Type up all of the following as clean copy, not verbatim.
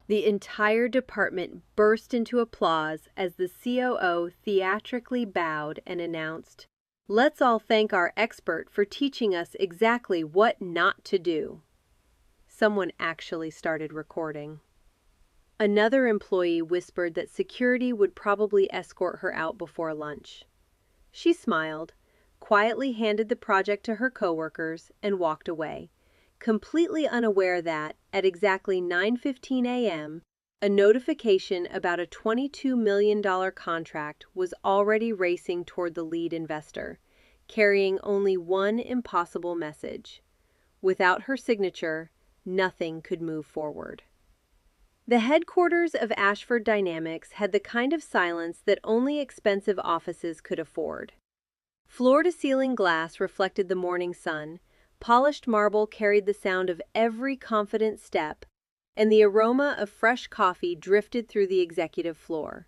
The entire department burst into applause as the COO theatrically bowed and announced, "Let's all thank our expert for teaching us exactly what not to do." Someone actually started recording. Another employee whispered that security would probably escort her out before lunch. She smiled, quietly handed the project to her coworkers, and walked away, completely unaware that, at exactly 9:15 a.m., a notification about a $22 million contract was already racing toward the lead investor, carrying only one impossible message. Without her signature, nothing could move forward. The headquarters of Ashford Dynamics had the kind of silence that only expensive offices could afford. Floor-to-ceiling glass reflected the morning sun, polished marble carried the sound of every confident step, and the aroma of fresh coffee drifted through the executive floor.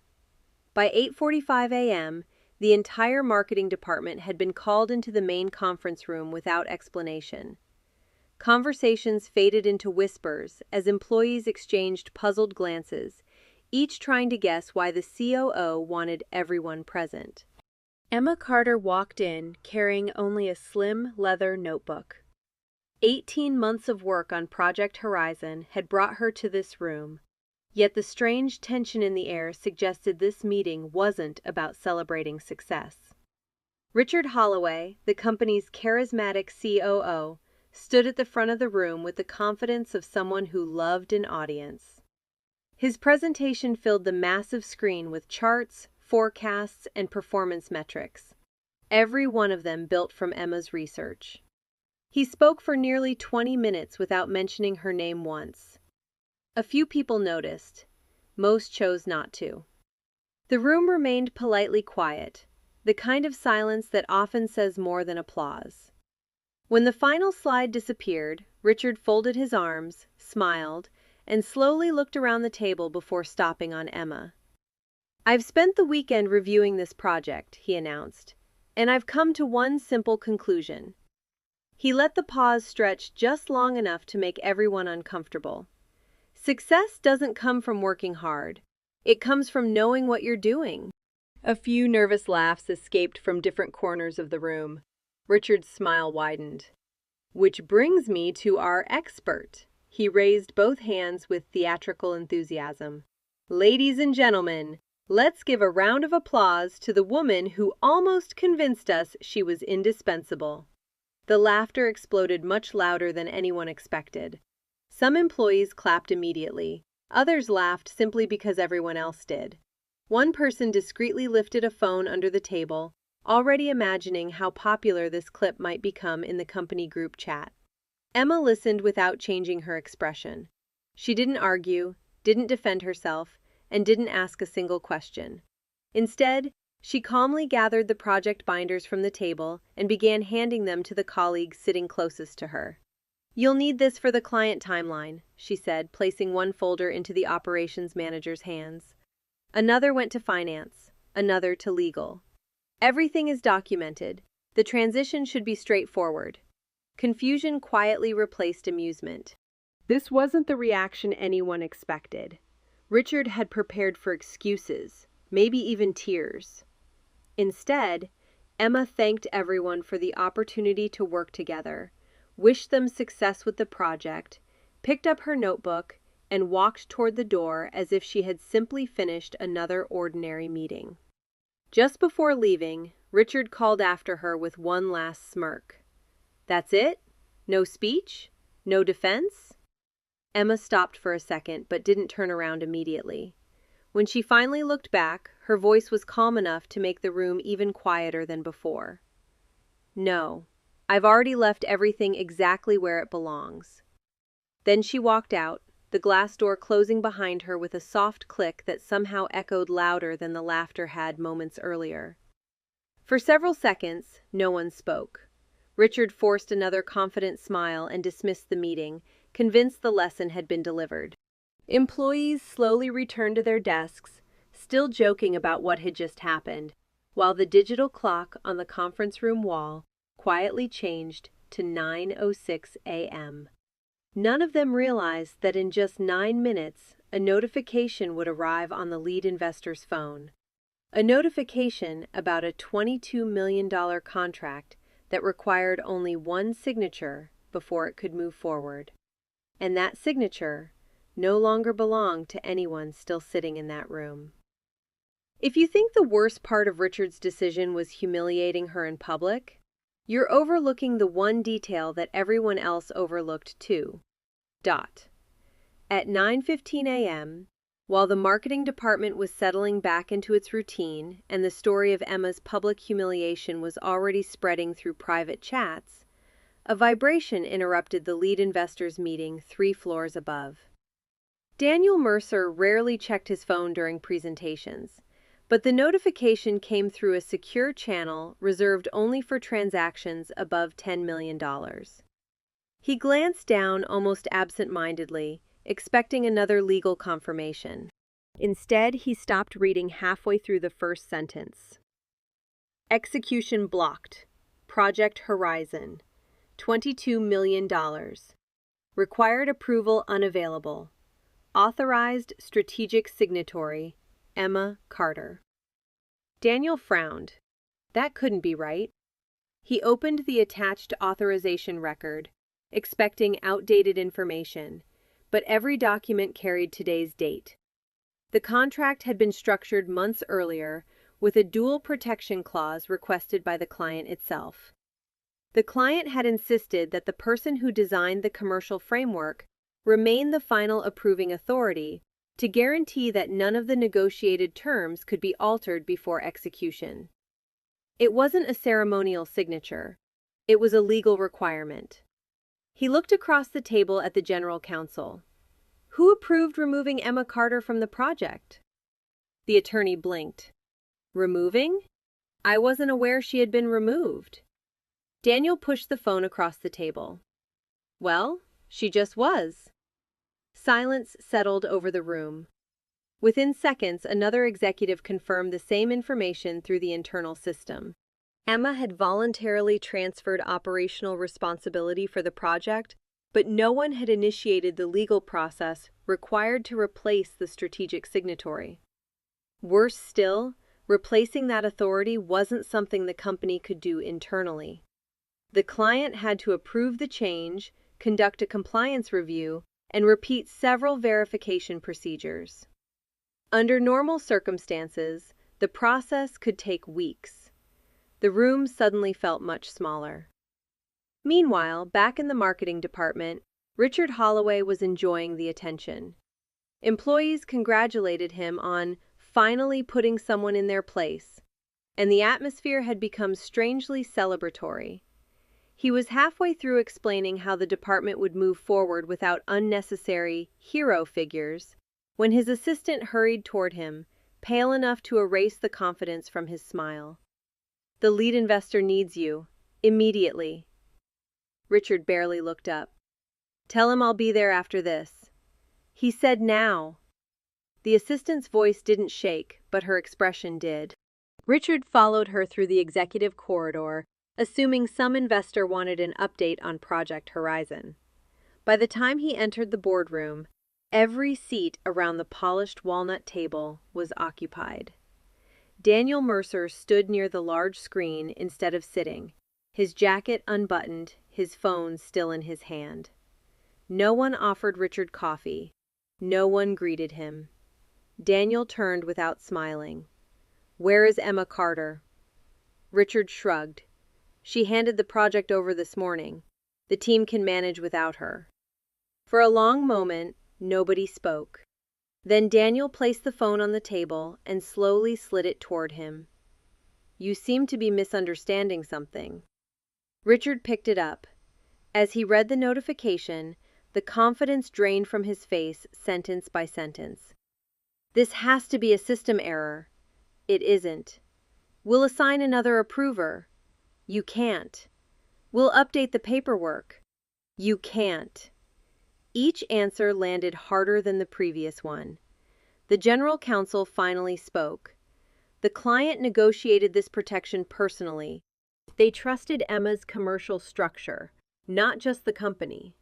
By 8:45 a.m., the entire marketing department had been called into the main conference room without explanation. Conversations faded into whispers as employees exchanged puzzled glances, each trying to guess why the COO wanted everyone present. Emma Carter walked in, carrying only a slim leather notebook. 18 months of work on Project Horizon had brought her to this room, yet the strange tension in the air suggested this meeting wasn't about celebrating success. Richard Holloway, the company's charismatic COO, stood at the front of the room with the confidence of someone who loved an audience. His presentation filled the massive screen with charts, forecasts, and performance metrics, every one of them built from Emma's research. He spoke for nearly 20 minutes without mentioning her name once. A few people noticed. Most chose not to. The room remained politely quiet, the kind of silence that often says more than applause. When the final slide disappeared, Richard folded his arms, smiled, and slowly looked around the table before stopping on Emma. "I've spent the weekend reviewing this project," he announced, "and I've come to one simple conclusion." He let the pause stretch just long enough to make everyone uncomfortable. Success doesn't come from working hard. It comes from knowing what you're doing. A few nervous laughs escaped from different corners of the room. Richard's smile widened. "Which brings me to our expert." He raised both hands with theatrical enthusiasm. "Ladies and gentlemen, let's give a round of applause to the woman who almost convinced us she was indispensable." The laughter exploded much louder than anyone expected. Some employees clapped immediately. Others laughed simply because everyone else did. One person discreetly lifted a phone under the table, already imagining how popular this clip might become in the company group chat. Emma listened without changing her expression. She didn't argue, didn't defend herself, and didn't ask a single question. Instead, she calmly gathered the project binders from the table and began handing them to the colleagues sitting closest to her. "You'll need this for the client timeline," she said, placing one folder into the operations manager's hands. Another went to finance, another to legal. "Everything is documented. The transition should be straightforward." Confusion quietly replaced amusement. This wasn't the reaction anyone expected. Richard had prepared for excuses, maybe even tears. Instead, Emma thanked everyone for the opportunity to work together, wished them success with the project, picked up her notebook, and walked toward the door as if she had simply finished another ordinary meeting. Just before leaving, Richard called after her with one last smirk. "That's it? No speech? No defense?" Emma stopped for a second but didn't turn around immediately. When she finally looked back, her voice was calm enough to make the room even quieter than before. "No, I've already left everything exactly where it belongs." Then she walked out, the glass door closing behind her with a soft click that somehow echoed louder than the laughter had moments earlier. For several seconds, no one spoke. Richard forced another confident smile and dismissed the meeting, convinced the lesson had been delivered. Employees slowly returned to their desks, still joking about what had just happened, while the digital clock on the conference room wall quietly changed to 9:06 a.m. None of them realized that in just 9 minutes, a notification would arrive on the lead investor's phone. A notification about a $22 million contract that required only one signature before it could move forward. And that signature no longer belonged to anyone still sitting in that room. If you think the worst part of Richard's decision was humiliating her in public, you're overlooking the one detail that everyone else overlooked too. At 9:15 a.m., while the marketing department was settling back into its routine and the story of Emma's public humiliation was already spreading through private chats, a vibration interrupted the lead investors' meeting 3 floors above. Daniel Mercer rarely checked his phone during presentations, but the notification came through a secure channel reserved only for transactions above $10 million. He glanced down almost absent-mindedly, expecting another legal confirmation. Instead, he stopped reading halfway through the first sentence. Execution blocked. Project Horizon. $22 million. Required approval unavailable. Authorized strategic signatory, Emma Carter. Daniel frowned. That couldn't be right. He opened the attached authorization record, expecting outdated information, but every document carried today's date. The contract had been structured months earlier with a dual protection clause requested by the client itself. The client had insisted that the person who designed the commercial framework remain the final approving authority to guarantee that none of the negotiated terms could be altered before execution. It wasn't a ceremonial signature. It was a legal requirement. He looked across the table at the general counsel. Who approved removing Emma Carter from the project? The attorney blinked. Removing? I wasn't aware she had been removed. Daniel pushed the phone across the table. Well, she just was. Silence settled over the room. Within seconds, another executive confirmed the same information through the internal system. Emma had voluntarily transferred operational responsibility for the project, but no one had initiated the legal process required to replace the strategic signatory. Worse still, replacing that authority wasn't something the company could do internally. The client had to approve the change, conduct a compliance review, and repeat several verification procedures. Under normal circumstances, the process could take weeks. The room suddenly felt much smaller. Meanwhile, back in the marketing department, Richard Holloway was enjoying the attention. Employees congratulated him on finally putting someone in their place, and the atmosphere had become strangely celebratory. He was halfway through explaining how the department would move forward without unnecessary hero figures when his assistant hurried toward him, pale enough to erase the confidence from his smile. The lead investor needs you. Immediately. Richard barely looked up. Tell him I'll be there after this. He said now. The assistant's voice didn't shake, but her expression did. Richard followed her through the executive corridor, assuming some investor wanted an update on Project Horizon. By the time he entered the boardroom, every seat around the polished walnut table was occupied. Daniel Mercer stood near the large screen instead of sitting, his jacket unbuttoned, his phone still in his hand. No one offered Richard coffee. No one greeted him. Daniel turned without smiling. Where is Emma Carter? Richard shrugged. She handed the project over this morning. The team can manage without her. For a long moment, nobody spoke. Then Daniel placed the phone on the table and slowly slid it toward him. You seem to be misunderstanding something. Richard picked it up. As he read the notification, the confidence drained from his face sentence by sentence. This has to be a system error. It isn't. We'll assign another approver. You can't. We'll update the paperwork. You can't. Each answer landed harder than the previous one. The general counsel finally spoke. The client negotiated this protection personally. They trusted Emma's commercial structure, not just the company.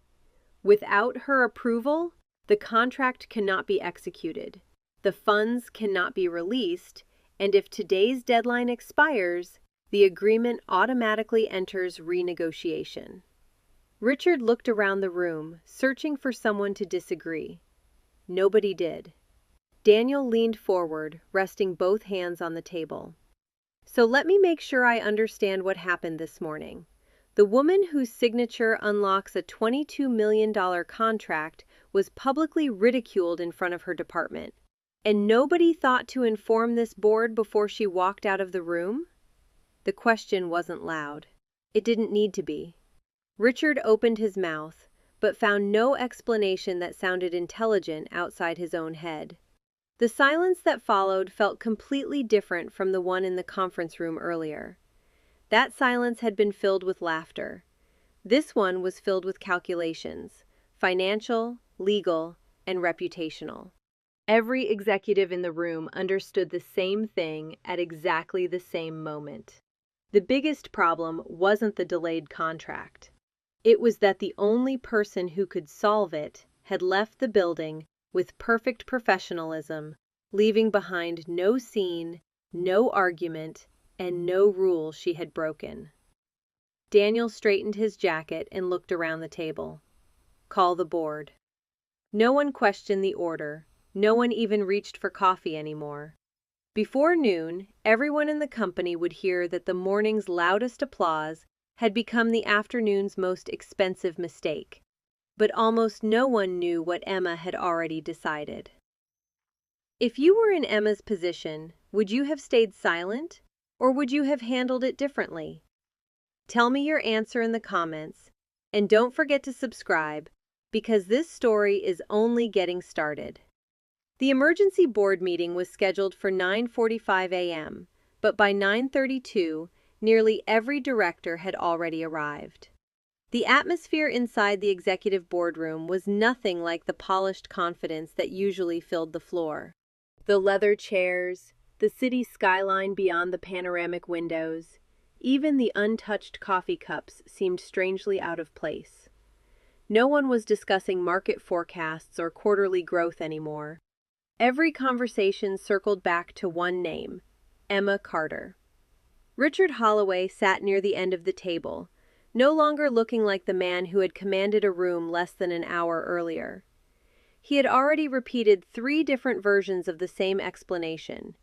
Without her approval, The contract cannot be executed. The funds cannot be released, and if today's deadline expires, the agreement automatically enters renegotiation. Richard looked around the room, searching for someone to disagree. Nobody did. Daniel leaned forward, resting both hands on the table. So let me make sure I understand what happened this morning. The woman whose signature unlocks a $22 million contract was publicly ridiculed in front of her department, and nobody thought to inform this board before she walked out of the room? The question wasn't loud. It didn't need to be. Richard opened his mouth, but found no explanation that sounded intelligent outside his own head. The silence that followed felt completely different from the one in the conference room earlier. That silence had been filled with laughter. This one was filled with calculations, financial, legal, and reputational. Every executive in the room understood the same thing at exactly the same moment. The biggest problem wasn't the delayed contract. It was that the only person who could solve it had left the building with perfect professionalism, leaving behind no scene, no argument, and no rule she had broken. Daniel straightened his jacket and looked around the table. Call the board. No one questioned the order. No one even reached for coffee anymore. Before noon, everyone in the company would hear that the morning's loudest applause had become the afternoon's most expensive mistake. But almost no one knew what Emma had already decided. If you were in Emma's position, would you have stayed silent, or would you have handled it differently? Tell me your answer in the comments, and don't forget to subscribe, because this story is only getting started. The emergency board meeting was scheduled for 9:45 a.m., but by 9:32, nearly every director had already arrived. The atmosphere inside the executive boardroom was nothing like the polished confidence that usually filled the floor. The leather chairs, the city skyline beyond the panoramic windows, even the untouched coffee cups seemed strangely out of place. No one was discussing market forecasts or quarterly growth anymore. Every conversation circled back to one name, Emma Carter. Richard Holloway sat near the end of the table, no longer looking like the man who had commanded a room less than an hour earlier. He had already repeated 3 different versions of the same explanation.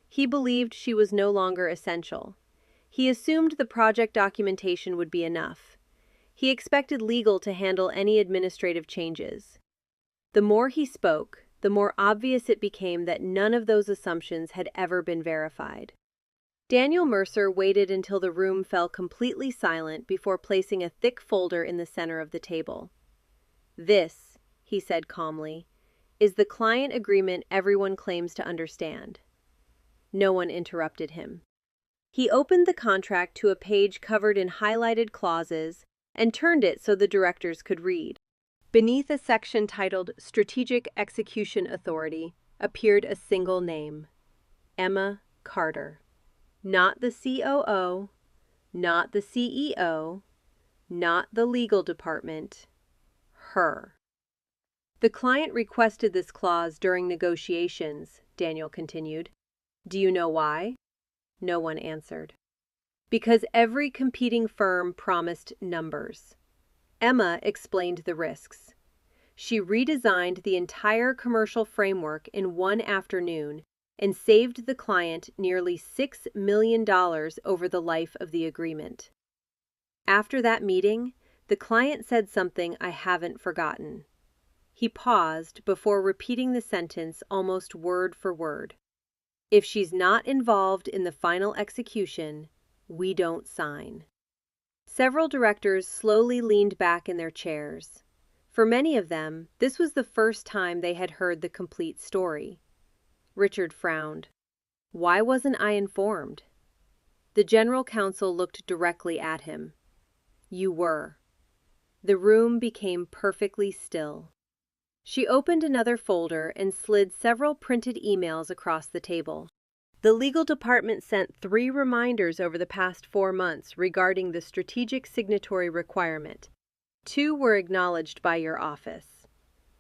He believed she was no longer essential. He assumed the project documentation would be enough. He expected legal to handle any administrative changes. The more he spoke, the more obvious it became that none of those assumptions had ever been verified. Daniel Mercer waited until the room fell completely silent before placing a thick folder in the center of the table. "This," he said calmly, "is the client agreement everyone claims to understand." No one interrupted him. He opened the contract to a page covered in highlighted clauses and turned it so the directors could read. Beneath a section titled Strategic Execution Authority appeared a single name, Emma Carter. Not the COO, not the CEO, not the legal department, her. "The client requested this clause during negotiations," Daniel continued. "Do you know why?" No one answered. "Because every competing firm promised numbers." Emma explained the risks. She redesigned the entire commercial framework in one afternoon and saved the client nearly $6 million over the life of the agreement. After that meeting, the client said something I haven't forgotten. He paused before repeating the sentence almost word for word. "If she's not involved in the final execution, we don't sign." Several directors slowly leaned back in their chairs. For many of them, this was the first time they had heard the complete story. Richard frowned. "Why wasn't I informed?" The general counsel looked directly at him. "You were." The room became perfectly still. She opened another folder and slid several printed emails across the table. "The legal department sent 3 reminders over the past 4 months regarding the strategic signatory requirement. 2 were acknowledged by your office.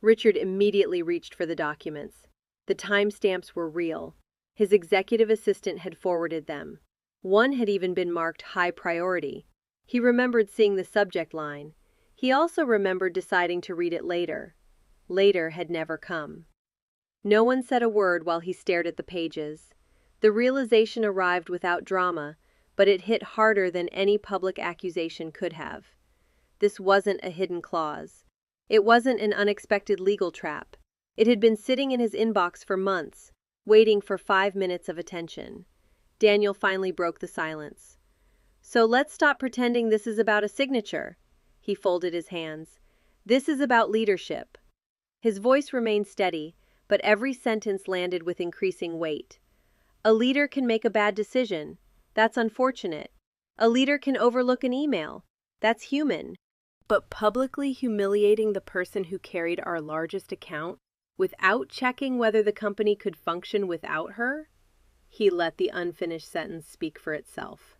Richard immediately reached for the documents. The timestamps were real. His executive assistant had forwarded them. One had even been marked high priority. He remembered seeing the subject line. He also remembered deciding to read it later. Later had never come. No one said a word while he stared at the pages. The realization arrived without drama, but it hit harder than any public accusation could have. This wasn't a hidden clause. It wasn't an unexpected legal trap. It had been sitting in his inbox for months, waiting for 5 minutes of attention. Daniel finally broke the silence. "So let's stop pretending this is about a signature." He folded his hands. "This is about leadership." His voice remained steady, but every sentence landed with increasing weight. A leader can make a bad decision. That's unfortunate. A leader can overlook an email. That's human. But publicly humiliating the person who carried our largest account without checking whether the company could function without her? He let the unfinished sentence speak for itself.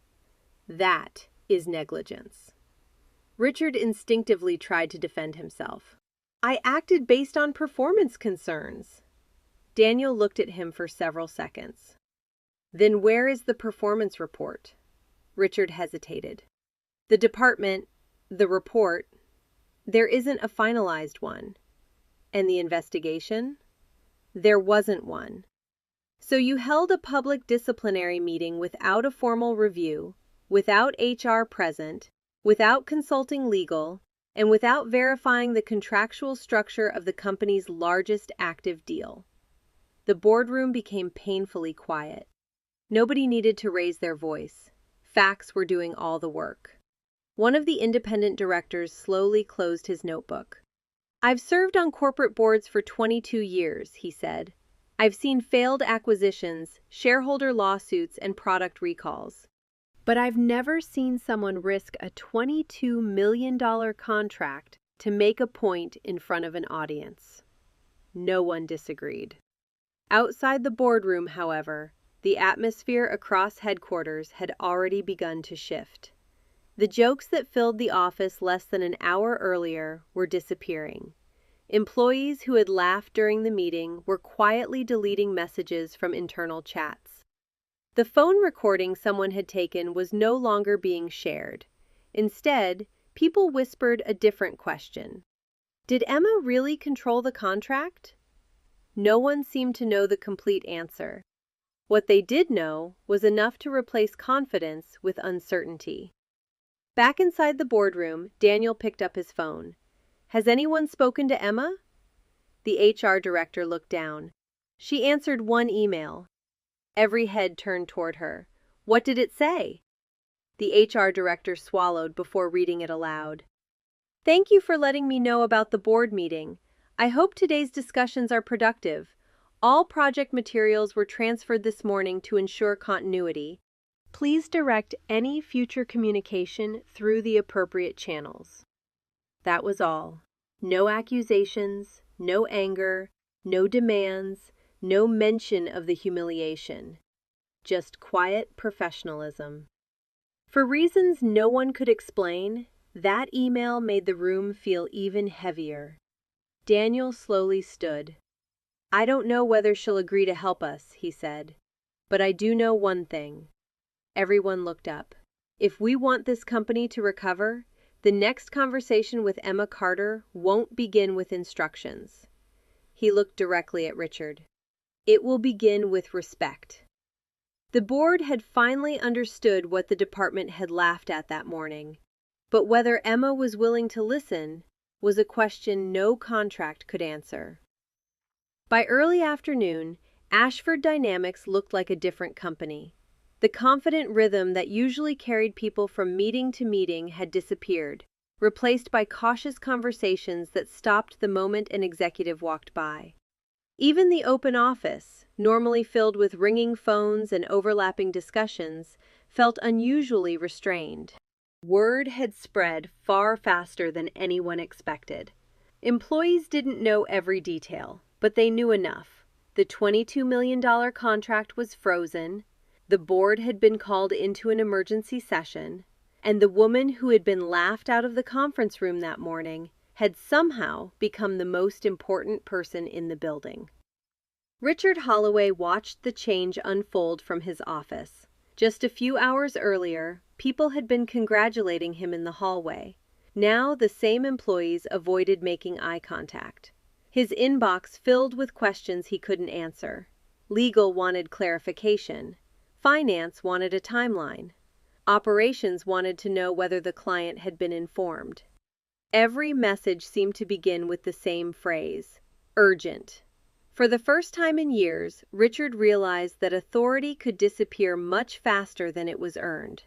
That is negligence. Richard instinctively tried to defend himself. "I acted based on performance concerns." Daniel looked at him for several seconds. "Then where is the performance report?" Richard hesitated. "The department, the report, there isn't a finalized one." "And the investigation?" "There wasn't one." "So you held a public disciplinary meeting without a formal review, without HR present, without consulting legal, and without verifying the contractual structure of the company's largest active deal." The boardroom became painfully quiet. Nobody needed to raise their voice. Facts were doing all the work. One of the independent directors slowly closed his notebook. "I've served on corporate boards for 22 years, he said. "I've seen failed acquisitions, shareholder lawsuits, and product recalls. But I've never seen someone risk a $22 million contract to make a point in front of an audience." No one disagreed. Outside the boardroom, however, the atmosphere across headquarters had already begun to shift. The jokes that filled the office less than an hour earlier were disappearing. Employees who had laughed during the meeting were quietly deleting messages from internal chats. The phone recording someone had taken was no longer being shared. Instead, people whispered a different question. Did Emma really control the contract? No one seemed to know the complete answer. What they did know was enough to replace confidence with uncertainty. Back inside the boardroom, Daniel picked up his phone. "Has anyone spoken to Emma?" The HR director looked down. She answered one email. Every head turned toward her. "What did it say?" The HR director swallowed before reading it aloud. "Thank you for letting me know about the board meeting. I hope today's discussions are productive. All project materials were transferred this morning to ensure continuity. Please direct any future communication through the appropriate channels." That was all. No accusations, no anger, no demands, no mention of the humiliation. Just quiet professionalism. For reasons no one could explain, that email made the room feel even heavier. Daniel slowly stood. "I don't know whether she'll agree to help us," he said. "But I do know one thing." Everyone looked up. "If we want this company to recover, the next conversation with Emma Carter won't begin with instructions." He looked directly at Richard. "It will begin with respect." The board had finally understood what the department had laughed at that morning. But whether Emma was willing to listen was a question no contract could answer. By early afternoon, Ashford Dynamics looked like a different company. The confident rhythm that usually carried people from meeting to meeting had disappeared, replaced by cautious conversations that stopped the moment an executive walked by. Even the open office, normally filled with ringing phones and overlapping discussions, felt unusually restrained. Word had spread far faster than anyone expected. Employees didn't know every detail, but they knew enough. The $22 million contract was frozen, the board had been called into an emergency session, and the woman who had been laughed out of the conference room that morning had somehow become the most important person in the building. Richard Holloway watched the change unfold from his office. Just a few hours earlier, people had been congratulating him in the hallway. Now the same employees avoided making eye contact. His inbox filled with questions he couldn't answer. Legal wanted clarification. Finance wanted a timeline. Operations wanted to know whether the client had been informed. Every message seemed to begin with the same phrase: urgent. For the first time in years, Richard realized that authority could disappear much faster than it was earned.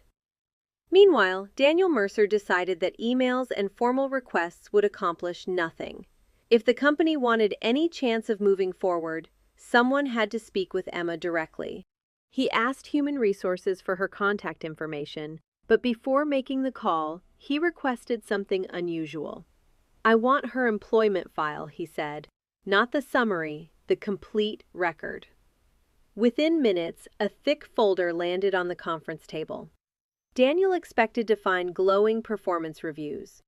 Meanwhile, Daniel Mercer decided that emails and formal requests would accomplish nothing. If the company wanted any chance of moving forward, someone had to speak with Emma directly. He asked Human Resources for her contact information, but before making the call, he requested something unusual. "I want her employment file," he said. "Not the summary, the complete record." Within minutes, a thick folder landed on the conference table. Daniel expected to find glowing performance reviews.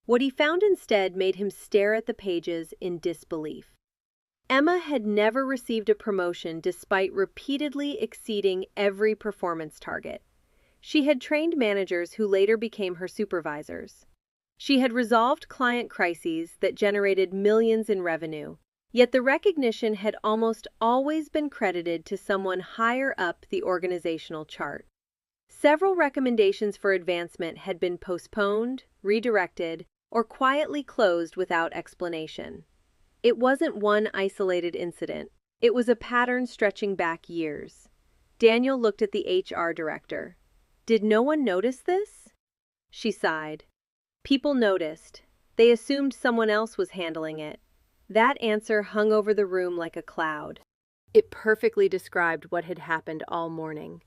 What he found instead made him stare at the pages in disbelief. Emma had never received a promotion despite repeatedly exceeding every performance target. She had trained managers who later became her supervisors. She had resolved client crises that generated millions in revenue, yet the recognition had almost always been credited to someone higher up the organizational chart. Several recommendations for advancement had been postponed, redirected, or quietly closed without explanation. It wasn't one isolated incident. It was a pattern stretching back years. Daniel looked at the HR director. "Did no one notice this?" She sighed. "People noticed. They assumed someone else was handling it." That answer hung over the room like a cloud. It perfectly described what had happened all morning.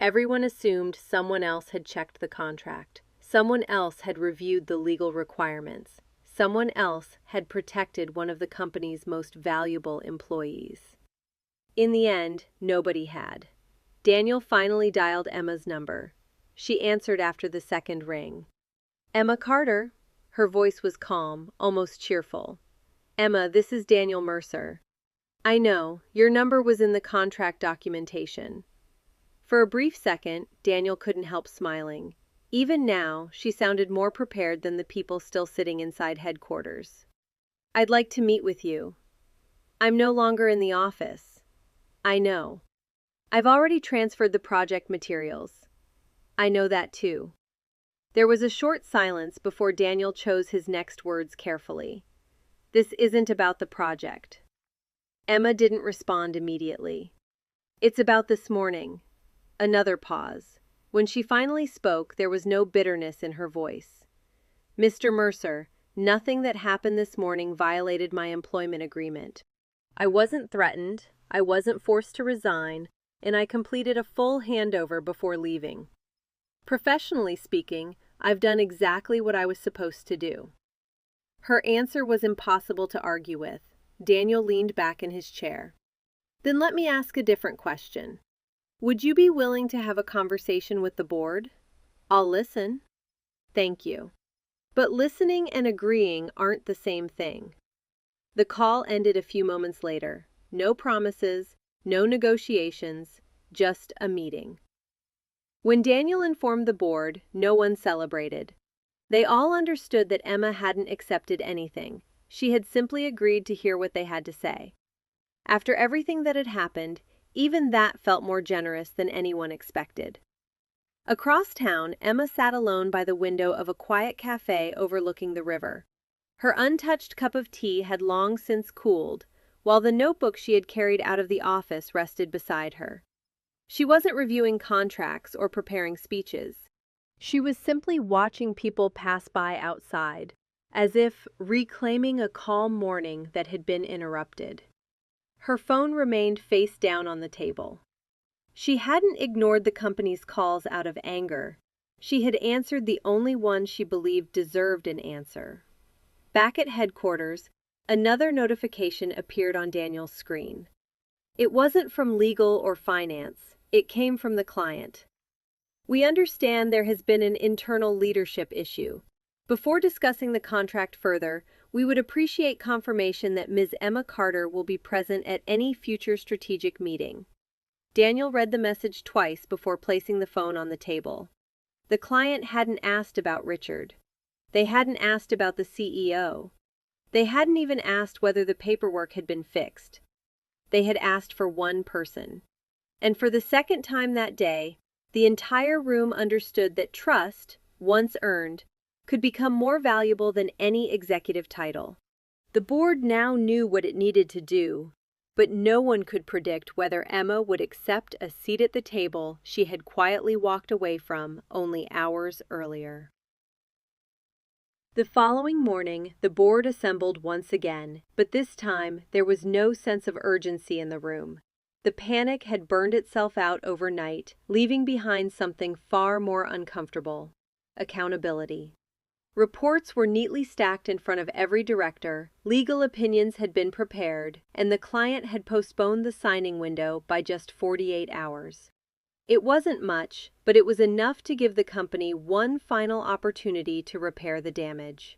Everyone assumed someone else had checked the contract. Someone else had reviewed the legal requirements. Someone else had protected one of the company's most valuable employees. In the end, nobody had. Daniel finally dialed Emma's number. She answered after the second ring. "Emma Carter." Her voice was calm, almost cheerful. "Emma, this is Daniel Mercer. I know, your number was in the contract documentation." For a brief second, Daniel couldn't help smiling. Even now, she sounded more prepared than the people still sitting inside headquarters. "I'd like to meet with you." "I'm no longer in the office." "I know." "I've already transferred the project materials." "I know that too." There was a short silence before Daniel chose his next words carefully. "This isn't about the project." Emma didn't respond immediately. "It's about this morning." Another pause. When she finally spoke, there was no bitterness in her voice. "Mr. Mercer, nothing that happened this morning violated my employment agreement. I wasn't threatened, I wasn't forced to resign, and I completed a full handover before leaving. Professionally speaking, I've done exactly what I was supposed to do." Her answer was impossible to argue with. Daniel leaned back in his chair. "Then let me ask a different question. Would you be willing to have a conversation with the board?" "I'll listen." "Thank you. But listening and agreeing aren't the same thing." The call ended a few moments later. No promises, no negotiations, just a meeting. When Daniel informed the board, no one celebrated. They all understood that Emma hadn't accepted anything. She had simply agreed to hear what they had to say. After everything that had happened, even that felt more generous than anyone expected. Across town, Emma sat alone by the window of a quiet cafe overlooking the river. Her untouched cup of tea had long since cooled, while the notebook she had carried out of the office rested beside her. She wasn't reviewing contracts or preparing speeches. She was simply watching people pass by outside, as if reclaiming a calm morning that had been interrupted. Her phone remained face down on the table. She hadn't ignored the company's calls out of anger. She had answered the only one she believed deserved an answer. Back at headquarters, another notification appeared on Daniel's screen. It wasn't from legal or finance. It came from the client. "We understand there has been an internal leadership issue. Before discussing the contract further, we would appreciate confirmation that Ms. Emma Carter will be present at any future strategic meeting. Daniel read the message twice before placing the phone on the table. The client hadn't asked about Richard. They hadn't asked about the CEO. They hadn't even asked whether the paperwork had been fixed. They had asked for one person. And for the second time that day, the entire room understood that trust, once earned, could become more valuable than any executive title. The board now knew what it needed to do, but no one could predict whether Emma would accept a seat at the table she had quietly walked away from only hours earlier. The following morning, the board assembled once again, but this time there was no sense of urgency in the room. The panic had burned itself out overnight, leaving behind something far more uncomfortable: accountability. Reports were neatly stacked in front of every director, legal opinions had been prepared, and the client had postponed the signing window by just 48 hours. It wasn't much, but it was enough to give the company one final opportunity to repair the damage.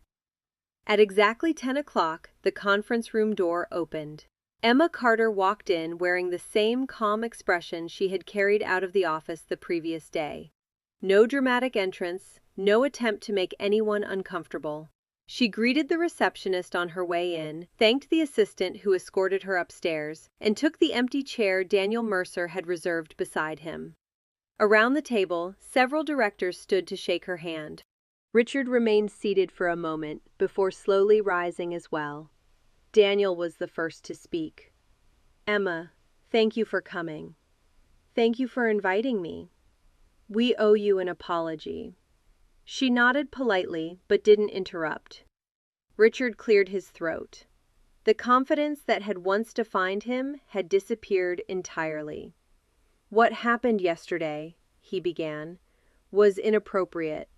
At exactly 10 o'clock, the conference room door opened. Emma Carter walked in wearing the same calm expression she had carried out of the office the previous day. No dramatic entrance, no attempt to make anyone uncomfortable. She greeted the receptionist on her way in, thanked the assistant who escorted her upstairs, and took the empty chair Daniel Mercer had reserved beside him. Around the table, several directors stood to shake her hand. Richard remained seated for a moment before slowly rising as well. Daniel was the first to speak. "Emma, thank you for coming. Thank you for inviting me. We owe you an apology." She nodded politely, but didn't interrupt. Richard cleared his throat. The confidence that had once defined him had disappeared entirely. "What happened yesterday," he began, "was inappropriate.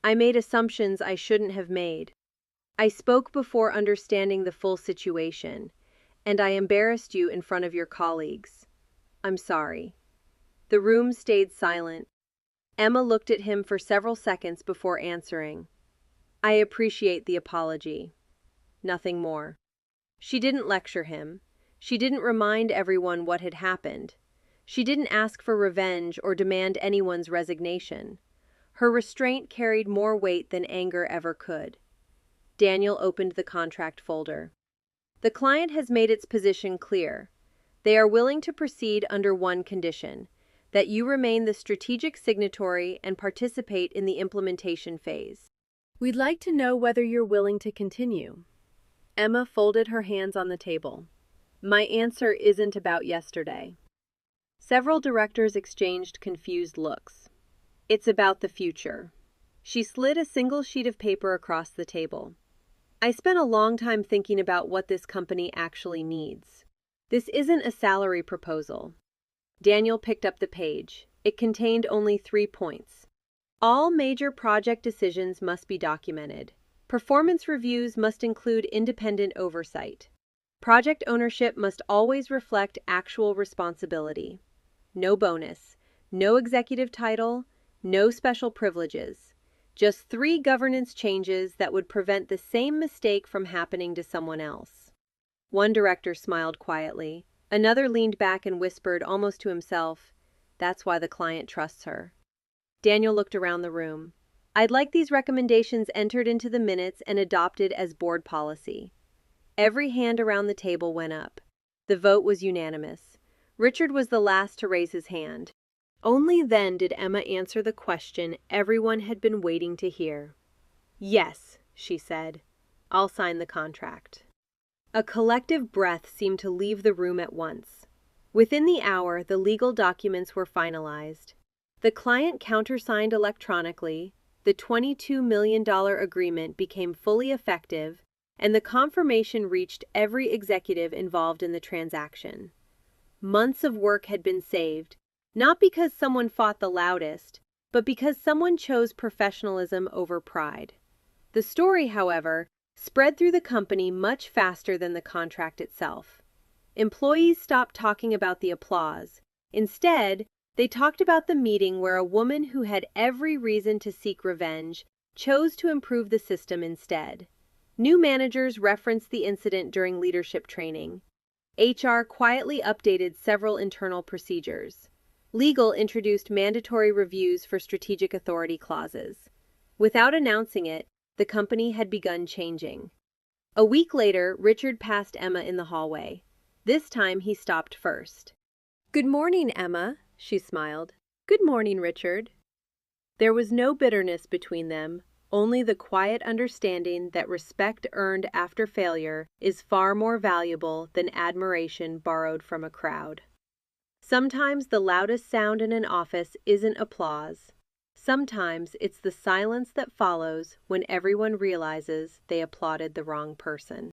I made assumptions I shouldn't have made. I spoke before understanding the full situation, and I embarrassed you in front of your colleagues. I'm sorry." The room stayed silent. Emma looked at him for several seconds before answering. "I appreciate the apology. Nothing more." She didn't lecture him. She didn't remind everyone what had happened. She didn't ask for revenge or demand anyone's resignation. Her restraint carried more weight than anger ever could. Daniel opened the contract folder. "The client has made its position clear. They are willing to proceed under one condition: that you remain the strategic signatory and participate in the implementation phase. We'd like to know whether you're willing to continue." Emma folded her hands on the table. "My answer isn't about yesterday." Several directors exchanged confused looks. "It's about the future." She slid a single sheet of paper across the table. "I spent a long time thinking about what this company actually needs. This isn't a salary proposal." Daniel picked up the page. It contained only 3 points. All major project decisions must be documented. Performance reviews must include independent oversight. Project ownership must always reflect actual responsibility. No bonus, no executive title, no special privileges. Just 3 governance changes that would prevent the same mistake from happening to someone else. One director smiled quietly. Another leaned back and whispered, almost to himself, "That's why the client trusts her." Daniel looked around the room. "I'd like these recommendations entered into the minutes and adopted as board policy." Every hand around the table went up. The vote was unanimous. Richard was the last to raise his hand. Only then did Emma answer the question everyone had been waiting to hear. "Yes," she said. "I'll sign the contract." A collective breath seemed to leave the room at once. Within the hour, the legal documents were finalized. The client countersigned electronically, the $22 million agreement became fully effective, and the confirmation reached every executive involved in the transaction. Months of work had been saved, not because someone fought the loudest, but because someone chose professionalism over pride. The story, however, spread through the company much faster than the contract itself. Employees stopped talking about the applause. Instead, they talked about the meeting where a woman who had every reason to seek revenge chose to improve the system instead. New managers referenced the incident during leadership training. HR quietly updated several internal procedures. Legal introduced mandatory reviews for strategic authority clauses. Without announcing it, the company had begun changing. A week later, Richard passed Emma in the hallway. This time he stopped first. "Good morning, Emma," she smiled. "Good morning, Richard." There was no bitterness between them, only the quiet understanding that respect earned after failure is far more valuable than admiration borrowed from a crowd. Sometimes the loudest sound in an office isn't applause. Sometimes it's the silence that follows when everyone realizes they applauded the wrong person.